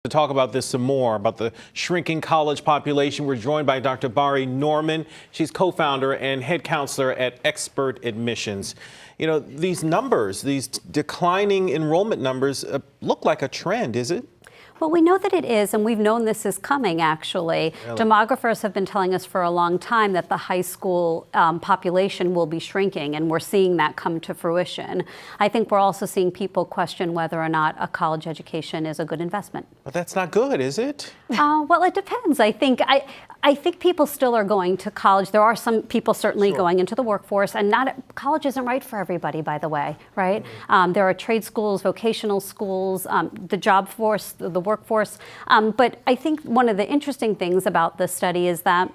To talk about this some more, about the shrinking college population, we're joined by Dr. Bari Norman. She's co-founder and head counselor at Expert Admissions. You know, these numbers, these declining enrollment numbers look like a trend, is it? Well, we know that it is, and we've known this is coming, actually. Really? Demographers have been telling us for a long time that the high school population will be shrinking, and we're seeing that come to fruition. I think we're also seeing people question whether or not a college education is a good investment. But that's not good, is it? Well, it depends. I think people still are going to college. There are some people certainly going into the workforce, and college isn't right for everybody, by the way, right? There are trade schools, vocational schools, the job force, the workforce. But I think one of the interesting things about this study is that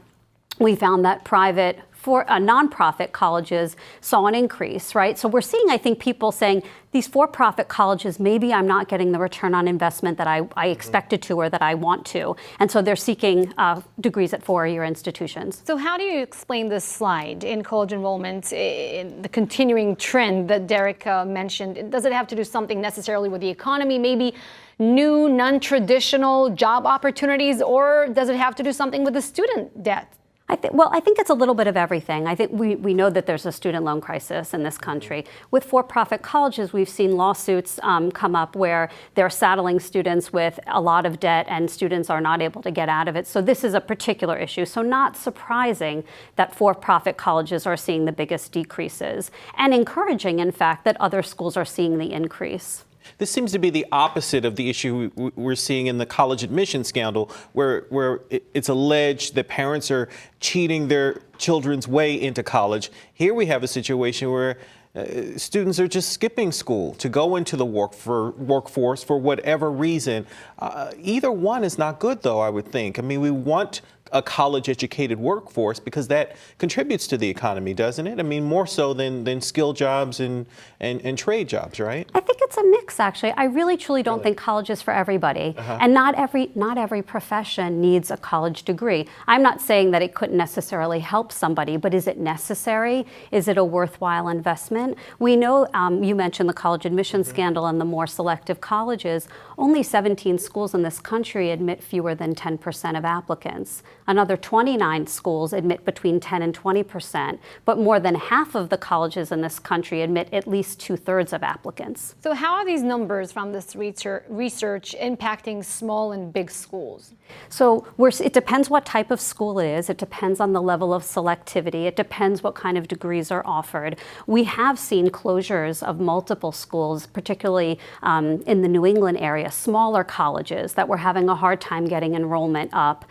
we found that nonprofit colleges saw an increase, right? So we're seeing, I think, people saying these for-profit colleges, maybe I'm not getting the return on investment that I expected to or that I want to. And so they're seeking degrees at four-year institutions. So how do you explain this slide in college enrollment, in the continuing trend that Derek mentioned? Does it have to do something necessarily with the economy, maybe new, non-traditional job opportunities, or does it have to do something with the student debt? I think it's a little bit of everything. I think we know that there's a student loan crisis in this country. With for-profit colleges, we've seen lawsuits come up where they're saddling students with a lot of debt and students are not able to get out of it. So this is a particular issue. So not surprising that for-profit colleges are seeing the biggest decreases, and encouraging, in fact, that other schools are seeing the increase. This seems to be the opposite of the issue we're seeing in the college admission scandal, where it's alleged that parents are cheating their children's way into college. Here we have a situation where students are just skipping school to go into the workforce for whatever reason. Either one is not good, though, I would think. I mean, we want a college-educated workforce because that contributes to the economy, doesn't it? I mean, more so than skilled jobs and trade jobs, right? I think it's a mix, actually. I really, truly don't think college is for everybody. And not every profession needs a college degree. I'm not saying that it couldn't necessarily help somebody, but is it necessary? Is it a worthwhile investment? We know, you mentioned the college admission scandal and the more selective colleges. Only 17 schools in this country admit fewer than 10% of applicants. Another 29 schools admit between 10 and 20%, but more than half of the colleges in this country admit at least 2/3 of applicants. So how are these numbers from this research impacting small and big schools? So it depends what type of school it is. It depends on the level of selectivity. It depends what kind of degrees are offered. We have seen closures of multiple schools, particularly in the New England area, smaller colleges that were having a hard time getting enrollment up,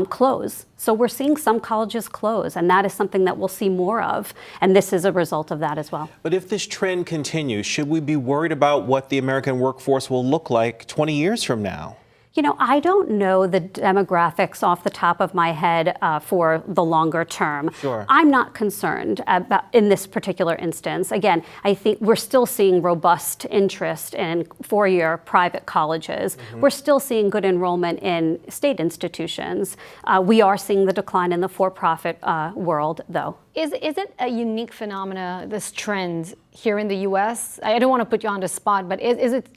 close. So we're seeing some colleges close, and that is something that we'll see more of, and this is a result of that as well. But if this trend continues, should we be worried about what the American workforce will look like 20 years from now? You know, I don't know the demographics off the top of my head for the longer term. Sure. I'm not concerned about in this particular instance. Again, I think we're still seeing robust interest in four-year private colleges. We're still seeing good enrollment in state institutions. We are seeing the decline in the for-profit world, though. Is it a unique phenomena, this trend here in the U.S.? I don't want to put you on the spot, but is it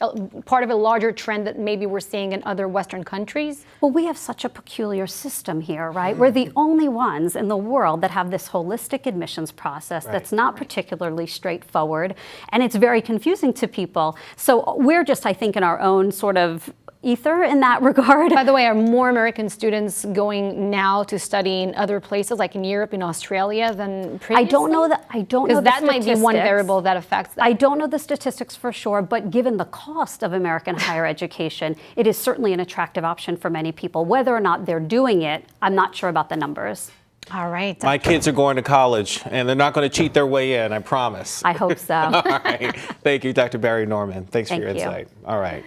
part of a larger trend that maybe we're seeing in other Western countries? Well, we have such a peculiar system here, right? We're the only ones in the world that have this holistic admissions process that's not particularly straightforward, and it's very confusing to people. So we're just, I think, in our own sort of ether in that regard. By the way, are more American students going now to study in other places, like in Europe, in Australia, than previously? I don't know that. Because that might be one variable that affects that. I don't know the statistics for sure, but given the cost of American higher education, it is certainly an attractive option for many people. Whether or not they're doing it, I'm not sure about the numbers. All right. My kids are going to college, and they're not going to cheat their way in, I promise. I hope so. All right. Thank you, Dr. Bari Norman. Thanks for your Thank you. insight. All right.